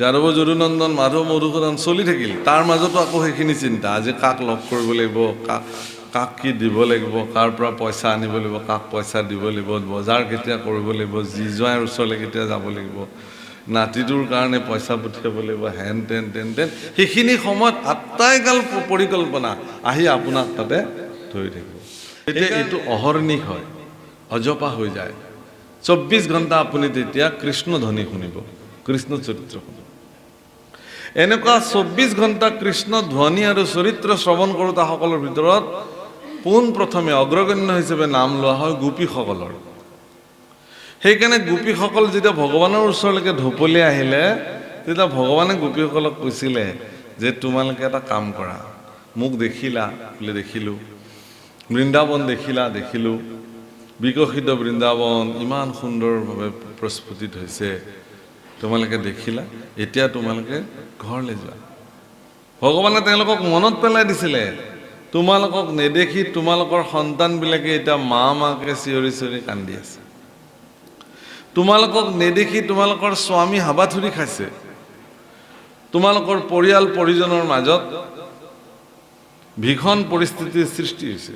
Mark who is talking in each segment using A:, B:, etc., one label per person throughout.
A: যাদৱ যদুনন্দন মাধৱ মধুসূদন চলি থাকিল। তাৰ মাজতো আকৌ সেইখিনি চিন্তা, আজি কাক লগ কৰিব লাগিব, কাক কি দিব লাগিব, কাৰ পৰা পইচা আনিব লাগিব, কাক পইচা দিব লাগিব, বজাৰ কেতিয়া কৰিব লাগিব, জী জোঁৱাইৰ ওচৰলৈ কেতিয়া যাব লাগিব, নাতিটোৰ কাৰণে পইচা পঠিয়াব লাগিব, হেন তেন তেন তেন। সেইখিনি সময়ত আটাইগাল পৰিকল্পনা আহি আপোনাক তাতে ধৰি থাকিব। তেতিয়া এইটো অহৰ্নিশ হয়, অজপা হৈ যায়। 24 ঘণ্টা আপুনি তেতিয়া কৃষ্ণ ধ্বনি শুনিব, কৃষ্ণ চৰিত্ৰ শুনিব। এনেকুৱা 24 ঘণ্টা কৃষ্ণ ধ্বনি আৰু চৰিত্ৰ শ্ৰৱণ কৰোঁতাসকলৰ ভিতৰত পোনপ্ৰথমে অগ্ৰগণ্য হিচাপে নাম লোৱা হয় গোপীসকলৰ। সেইকাৰণে গোপীসকল যেতিয়া ভগৱানৰ ওচৰলৈকে ঢপলি আহিলে, তেতিয়া ভগৱানে গোপীসকলক কৈছিলে যে তোমালোকে এটা কাম কৰা, মোক দেখিলা বোলে, দেখিলোঁ। বৃন্দাবন দেখিলা, দেখিলোঁ। বিকশিত বৃন্দাবন ইমান সুন্দৰভাৱে প্ৰস্ফুটিত হৈছে, তোমালোকে দেখিলা, এতিয়া তোমালোকে ঘৰলৈ যোৱা। ভগৱানে তেওঁলোকক মনত পেলাই দিছিলে, তোমালোকক নেদেখি তোমালোকৰ সন্তানবিলাকে এতিয়া মা মাকে চিঞৰি চিঞৰি কান্দি আছে। তোমালোকক নেদেখি তোমালোকৰ স্বামী হাবাথুৰি খাইছে। তোমালোকৰ পৰিয়াল পৰিজনৰ মাজত ভীষণ পৰিস্থিতিৰ সৃষ্টি হৈছে।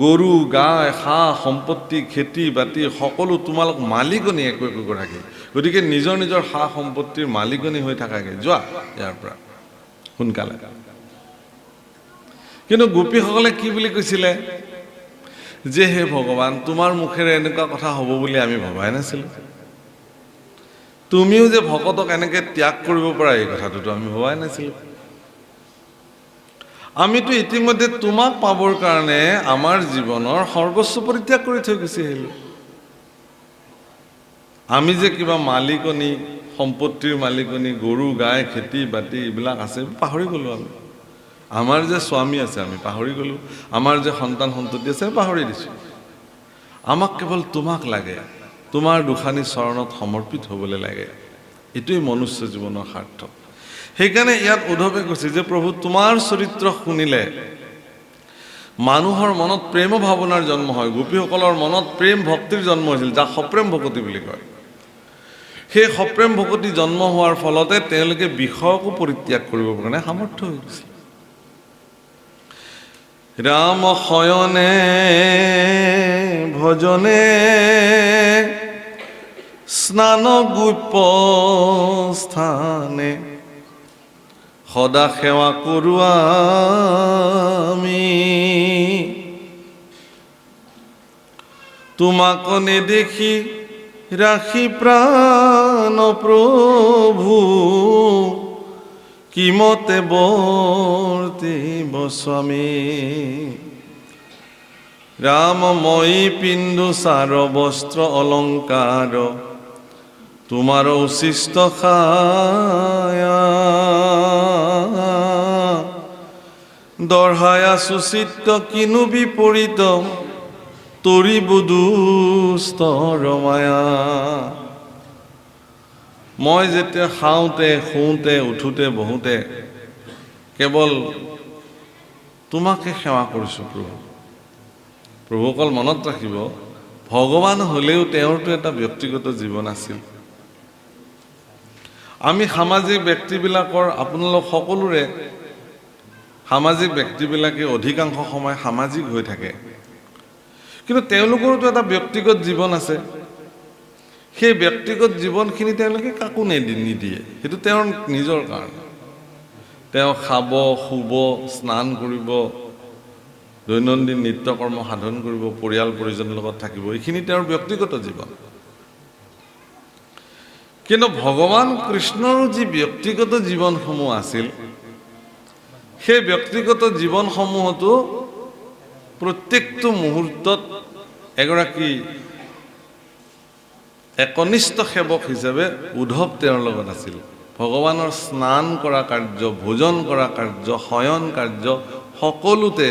A: গৰু গাই সা সম্পত্তি খেতি বাতি সকলো তোমালোক মালিকনী একো একোগৰাকী। গতিকে নিজৰ নিজৰ সা সম্পত্তিৰ মালিকনী হৈ থাকাগে, যোৱা ইয়াৰ পৰা সোনকালে। কিন্তু গোপীসকলে কি বুলি কৈছিলে যে হে ভগৱান, তোমাৰ মুখেৰে এনেকুৱা কথা হ'ব বুলি আমি ভবাই নাছিলোঁ। তুমিও যে ভকতক এনেকে ত্যাগ কৰিব পাৰা, এই কথাটোতো আমি ভবাই নাছিলোঁ। আমিতো ইতিমধ্যে তোমাক পাবৰ কাৰণে আমাৰ জীৱনৰ সৰ্বস্ব পৰিত্যাগ কৰি থৈ গুচি আহিলোঁ। আমি যে কিবা মালিকনী, সম্পত্তিৰ মালিকনী, গৰু গাই খেতি বাতি এইবিলাক আছে পাহৰি গ'লোঁ। আমাৰ যে স্বামী আছে আমি পাহৰি গ'লোঁ। আমাৰ যে সন্তান সন্ততি আছে আমি পাহৰি দিছোঁ। আমাক কেৱল তোমাক লাগে, তোমাৰ দুখানি চৰণত সমৰ্পিত হ'বলৈ লাগে। এইটোৱেই মনুষ্য জীৱনৰ সাৰ্থক। সেইকাৰণে ইয়াত উদ্ধৱে কৈছে যে প্ৰভু, তোমাৰ চৰিত্ৰ শুনিলে মানুহৰ মনত প্ৰেম ভাৱনাৰ জন্ম হয়। গোপীসকলৰ মনত প্ৰেম ভক্তিৰ জন্ম হৈছিল, যাক সপ্ৰেম ভকতি বুলি কয়। সেই সপ্ৰেম ভকতি জন্ম হোৱাৰ ফলতে তেওঁলোকে বিষয়কো পৰিত্যাগ কৰিবৰ কাৰণে সামৰ্থ্য হৈ গৈছিল। ৰাম শয়নে ভজনে স্নান গোপ্য স্থানে সদা সেৱা কৰোঁ আমি। তোমাক নেদেখি ৰাখি প্ৰাণ প্ৰভু, কিমতে বৰ্তিব স্বামী। ৰাম মই পিন্ধো চাৰ বস্ত্ৰ অলংকাৰ, তোমাৰ উচিষ্ট খায়া। দঢ়ায়া সুচিত্ত কিনো বিপৰীত, তৰিব দুষ্ট ৰমায়া। মই যেতিয়া খাওঁতে শুওঁতে উঠোঁতে বহোঁতে কেৱল তোমাকে সেৱা কৰিছোঁ প্ৰভু। প্ৰভুসকল মনত ৰাখিব, ভগৱান হ'লেও তেওঁৰতো এটা ব্যক্তিগত জীৱন আছিল। আমি সামাজিক ব্যক্তিবিলাকৰ, আপোনালোক সকলোৰে সামাজিক ব্যক্তিবিলাকে অধিকাংশ সময় সামাজিক হৈ থাকে, কিন্তু তেওঁলোকৰতো এটা ব্যক্তিগত জীৱন আছে। সেই ব্যক্তিগত জীৱনখিনি তেওঁলোকে কাকো নিদিয়ে, সেইটো তেওঁৰ নিজৰ কাৰণে। তেওঁ খাব, শুব, স্নান কৰিব, দৈনন্দিন নিত্যকৰ্ম সাধন কৰিব, পৰিয়াল পৰিজনৰ লগত থাকিব, এইখিনি তেওঁৰ ব্যক্তিগত জীৱন। কিন্তু ভগৱান কৃষ্ণৰো যি ব্যক্তিগত জীৱনসমূহ আছিল, সেই ব্যক্তিগত জীৱনসমূহতো প্ৰত্যেকটো মুহূৰ্তত এগৰাকী একনিষ্ঠ সেৱক হিচাপে উদ্ধৱ তেওঁৰ লগত আছিল। ভগৱানৰ স্নান কৰা কাৰ্য, ভোজন কৰা কাৰ্য, শয়ন কাৰ্য সকলোতে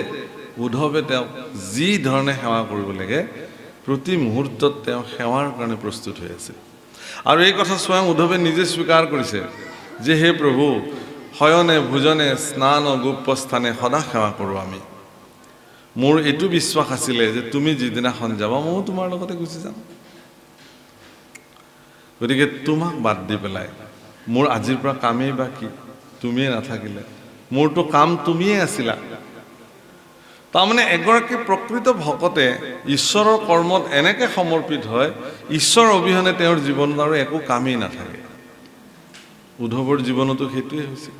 A: উদ্ধৱে তেওঁক যি ধৰণে সেৱা কৰিব লাগে প্ৰতি মুহূৰ্তত তেওঁ সেৱাৰ কাৰণে প্ৰস্তুত হৈ আছে। আৰু এই কথা স্বয়ং উদ্ধৱে নিজে স্বীকাৰ কৰিছে যে হে প্ৰভু, শয়নে ভোজনে স্নান গোপ্য স্থানে সদা সেৱা কৰোঁ আমি। মোৰ এইটো বিশ্বাস আছিলে যে তুমি যিদিনাখন যাবা ময়ো তোমাৰ লগতে গুচি যাম। গতিকে তোমাক বাদ দি পেলাই মোৰ আজিৰ পৰা কামেই বা কি তুমিয়ে নাথাকিলে মোৰতো কাম তুমিয়ে আছিলা তাৰমানে এগৰাকী প্ৰকৃত ভকতে ঈশ্বৰৰ কৰ্মত এনেকৈ সমৰ্পিত হয় ঈশ্বৰ অবিহনে তেওঁৰ জীৱনত আৰু একো কামেই নাথাকে উদ্ধৱৰ জীৱনতো সেইটোৱে হৈছে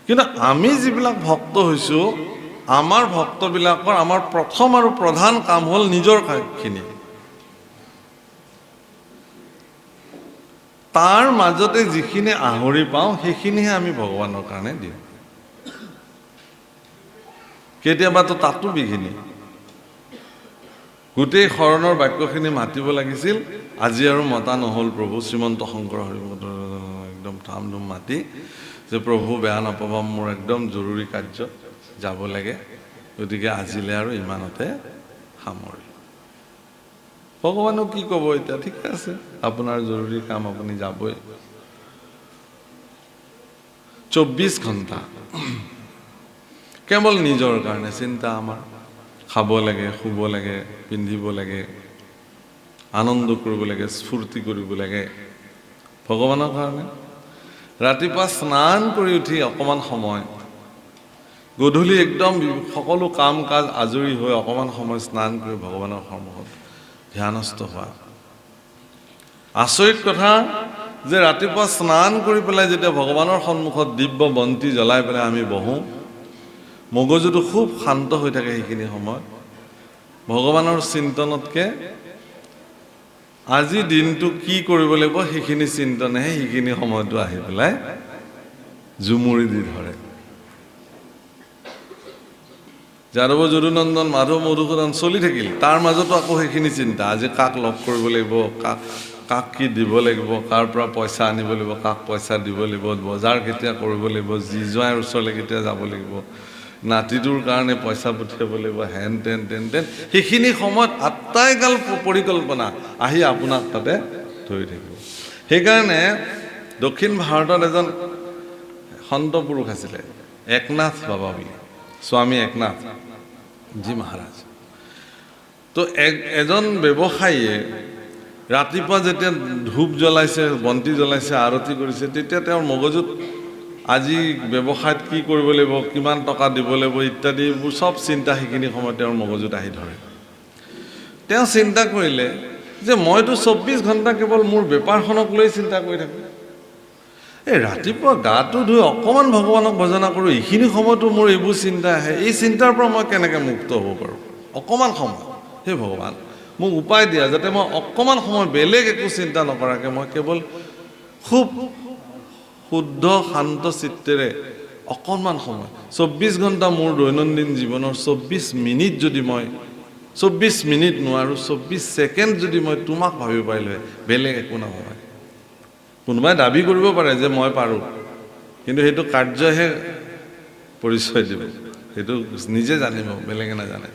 A: কিন্তু আমি যিবিলাক ভক্ত হৈছোঁ আমাৰ ভক্তবিলাকৰ আমাৰ প্ৰথম আৰু প্ৰধান কাম হ'ল নিজৰ কামখিনি তাৰ মাজতে যিখিনি আহৰি পাওঁ সেইখিনিহে আমি ভগৱানৰ কাৰণে দিওঁ কেতিয়াবাতো তাতো বিঘিনি গোটেই শৰণৰ বাক্যখিনি মাতিব লাগিছিল আজি আৰু মতা নহ'ল প্ৰভু শ্ৰীমন্ত শংকৰ হৰিভকত একদম ধামধুম মাতি যে প্ৰভু বেয়া নাপাবা মোৰ একদম জৰুৰী কাৰ্য যাব লাগে গতিকে আজিলৈ আৰু ইমানতে সামৰি ভগৱানক কি ক'ব এতিয়া ঠিক আছে আপোনাৰ জৰুৰী কাম আপুনি যাবই 24 ঘণ্টা কেৱল নিজৰ কাৰণে চিন্তা আমাৰ খাব লাগে শুব লাগে পিন্ধিব লাগে আনন্দ কৰিব লাগে স্ফূৰ্তি কৰিব লাগে ভগৱানৰ কাৰণে ৰাতিপুৱা স্নান কৰি উঠি অকমান সময় গধূলি একদম সকলো কাম কাজ আজৰি হৈ অকমান সময় স্নান কৰি ভগৱানৰ সন্মুখত ধ্যানস্থ হোৱা আচৰিত কথা যে ৰাতিপুৱা স্নান কৰি পেলাই যেতিয়া ভগৱানৰ সন্মুখত দিব্য বন্তি জ্বলাই পেলাই আমি বহোঁ মগজুটো খুব শান্ত হৈ থাকে সেইখিনি সময়ত ভগৱানৰ চিন্তনতকে আজি দিনটো কি কৰিব লাগিব সেইখিনি চিন্তনেহে সেইখিনি সময়টো আহি পেলাই জুমুৰি দি ধৰে যাদৱ যদুনন্দন মাধৱ মধুসূদন চলি থাকিল তাৰ মাজতো আকৌ সেইখিনি চিন্তা আজি কাক লগ কৰিব লাগিব কাক কি দিব লাগিব কাৰ পৰা পইচা আনিব লাগিব কাক পইচা দিব লাগিব বজাৰ কেতিয়া কৰিব লাগিব যি জোঁৱাইৰ ওচৰলৈ কেতিয়া যাব লাগিব নাতিটোৰ কাৰণে পইচা পঠিয়াব লাগিব হেন তেন তেন তেন সেইখিনি সময়ত আটাইগাল পৰিকল্পনা আহি আপোনাক তাতে ধৰি থাকিব সেইকাৰণে দক্ষিণ ভাৰতত এজন সন্ত পুৰুষ আছিলে একনাথ বাবা বুলি স্বামী একনাথ জি মহাৰাজ তো এজন ব্যৱসায়ীয়ে ৰাতিপুৱা যেতিয়া ধূপ জ্বলাইছে বন্তি জ্বলাইছে আৰতি কৰিছে তেতিয়া তেওঁৰ মগজুত আজি ব্যৱসায়ত কি কৰিব লাগিব কিমান টকা দিব লাগিব ইত্যাদিবোৰ সব চিন্তা সেইখিনি সময়ত তেওঁৰ মগজুত আহি ধৰে তেওঁ চিন্তা কৰিলে যে মইতো 24 ঘণ্টা কেৱল মোৰ বেপাৰখনক লৈ চিন্তা কৰি থাকোঁ এই ৰাতিপুৱা গাটো ধুই অকণমান ভগৱানক ভজনা কৰোঁ এইখিনি সময়তো মোৰ এইবোৰ চিন্তা আহে এই চিন্তাৰ পৰা মই কেনেকৈ মুক্ত হ'ব পাৰোঁ অকণমান সময় হে ভগৱান মোক উপায় দিয়া যাতে মই অকণমান সময় বেলেগ একো চিন্তা নকৰাকৈ মই কেৱল খুব শুদ্ধ শান্ত চিত্তেৰে অকণমান সময় 24 ঘণ্টা মোৰ দৈনন্দিন জীৱনৰ 24 মিনিট যদি মই 24 মিনিট নোৱাৰোঁ 24 ছেকেণ্ড যদি মই তোমাক ভাবিব পাৰিলোঁ বেলেগ একো নাভাবে কোনোবাই দাবী কৰিব পাৰে যে মই পাৰোঁ কিন্তু সেইটো কাৰ্যহে পৰিচয় দিব সেইটো নিজে জানিব বেলেগে নাজানে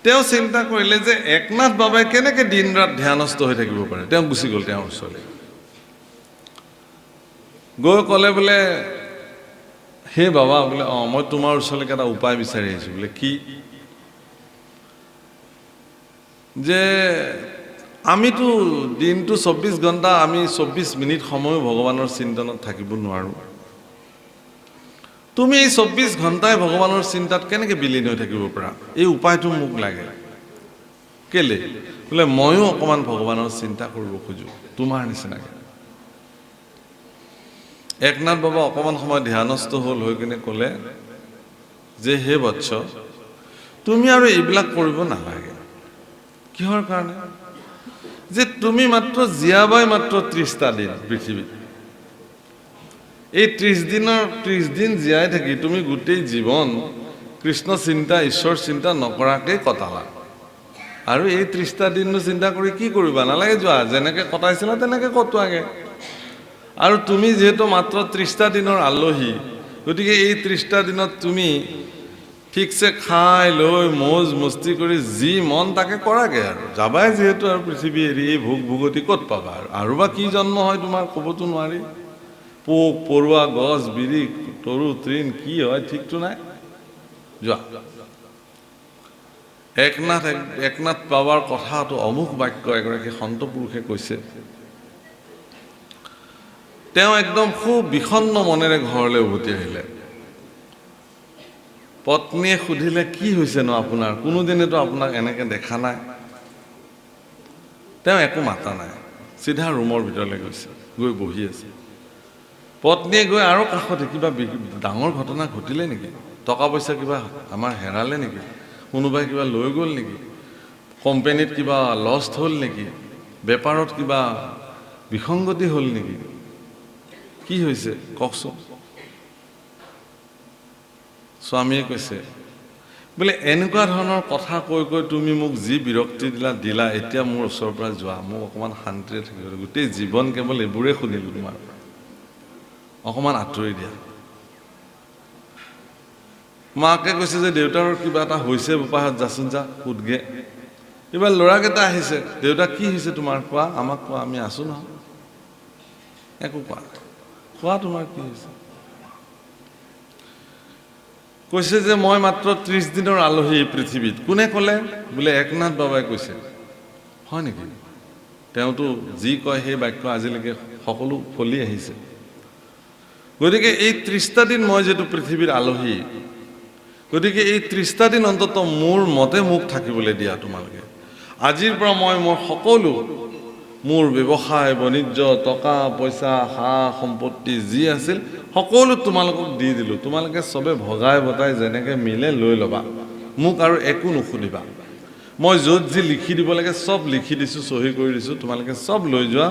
A: তেওঁ চিন্তা কৰিলে যে একনাথ বাবাই কেনেকৈ দিন ৰাত ধ্যানস্থ হৈ থাকিব পাৰে তেওঁ গুচি গ'ল তেওঁৰ ওচৰলৈ গৈ ক'লে বোলে হে বাবা বোলে মই তোমাৰ ওচৰলৈকে এটা উপায় বিচাৰি আহিছোঁ বোলে কি যে আমিতো দিনটো 24 ঘণ্টা আমি 24 মিনিট সময়ো ভগৱানৰ চিন্তনত থাকিব নোৱাৰোঁ তুমি এই 24 ঘণ্টাই ভগৱানৰ চিন্তাত কেনেকৈ বিলীন হৈ থাকিব পাৰা এই উপায়টো মোক লাগে কেলে বোলে ময়ো অকণমান ভগৱানৰ চিন্তা কৰিব খোজোঁ তোমাৰ নিচিনাকৈ একনাথ বাবা অকণমান সময় ধ্যানস্থ হ'ল হৈ কিনে ক'লে যে হে বৎস তুমি আৰু এইবিলাক কৰিব নালাগে কিহৰ কাৰণে যে তুমি মাত্ৰ জীয়াবাই মাত্ৰ 30টা দিন পৃথিৱীত এই 30 দিন জীয়াই থাকি তুমি গোটেই জীৱন কৃষ্ণ চিন্তা ঈশ্বৰ চিন্তা নকৰাকৈ কটালা আৰু এই 30টা দিননো চিন্তা কৰি কি কৰিবা নালাগে যোৱা যেনেকৈ কটাইছিলা তেনেকৈ কটোৱাগে আৰু তুমি যেহেতু মাত্ৰ 30টা দিনৰ আলহী গতিকে এই 30টা দিনত তুমি ঠিকছে খাই লৈ মৌজ মস্তি কৰি যি মন তাকে কৰাগে আৰু যাবাই যেহেতু আৰু পৃথিৱী এৰি এই ভোগ ভোগতি ক'ত পাবা আৰু বা কি জন্ম হয় তোমাৰ ক'বতো নোৱাৰি পোক পৰুৱা গছ বিৰি তৰু তৃণ কি হয় ঠিকতো নাই যোৱা একনাথ বাবাৰ কথাটো অমুক বাক্য এগৰাকী সন্ত পুৰুষে কৈছে তেওঁ একদম খুব বিষণ্ণ মনেৰে ঘৰলৈ উভতি আহিলে। পত্নীয়ে সুধিলে, কি হৈছেনো আপোনাৰ? কোনোদিনেতো আপোনাক এনেকৈ দেখা নাই। তেওঁ একো মাতা নাই, চিধা ৰুমৰ ভিতৰলৈ গৈছে, গৈ বহি আছে। পত্নীয়ে গৈ আৰু কাষতে, কিবা ডাঙৰ ঘটনা ঘটিলে নেকি? টকা পইচা কিবা আমাৰ হেৰালে নেকি? কোনোবাই কিবা লৈ গ'ল নেকি? কোম্পানীত কিবা লষ্ট হ'ল নেকি? বেপাৰত কিবা বিসংগতি হ'ল নেকি? কি হৈছে কওকচোন। স্বামীয়ে কৈছে, বোলে এনেকুৱা ধৰণৰ কথা কৈ কৈ তুমি মোক যি বিৰক্তি দিলা, এতিয়া মোৰ ওচৰৰ পৰা যোৱা, মোক অকণমান শান্তিৰে থাকিব। গোটেই জীৱন কেৱল এইবোৰে শুনিলোঁ তোমাৰ, অকণমান আঁতৰি দিয়া। মাকে কৈছে যে দেউতাৰ কিবা এটা হৈছে বোপাহঁত, যাচোন যা সোধগে। কিবা ল'ৰাকেইটা আহিছে, দেউতা কি হৈছে তোমাৰ? কোৱা, আমাক কোৱা, আমি আছোঁ নহয়। একো কোৱা, কোৱা তোমাৰ কি হৈছে? কৈছে যে মই মাত্ৰ 30 দিনৰ আলহী এই পৃথিৱীত। কোনে ক'লে? বোলে একনাথ বাবাই কৈছে। হয় নেকি? তেওঁতো যি কয় সেই বাক্য আজিলৈকে সকলো ফলি আহিছে। গতিকে এই 30টা দিন মই যিটো পৃথিৱীৰ আলহী, গতিকে এই 30টা দিন অন্তত মোৰ মতে মোক থাকিবলৈ দিয়া তোমালোকে। আজিৰ পৰা মই মোৰ সকলো, মোৰ ব্যৱসায় বাণিজ্য, টকা পইচা, সা সম্পত্তি যি আছিল সকলো তোমালোকক দি দিলোঁ। তোমালোকে চবে ভগাই বতাই যেনেকৈ মিলে লৈ ল'বা, মোক আৰু একো নুসুধিবা। মই য'ত যি লিখি দিব লাগে চব লিখি দিছোঁ, চহী কৰি দিছোঁ, তোমালোকে চব লৈ যোৱা।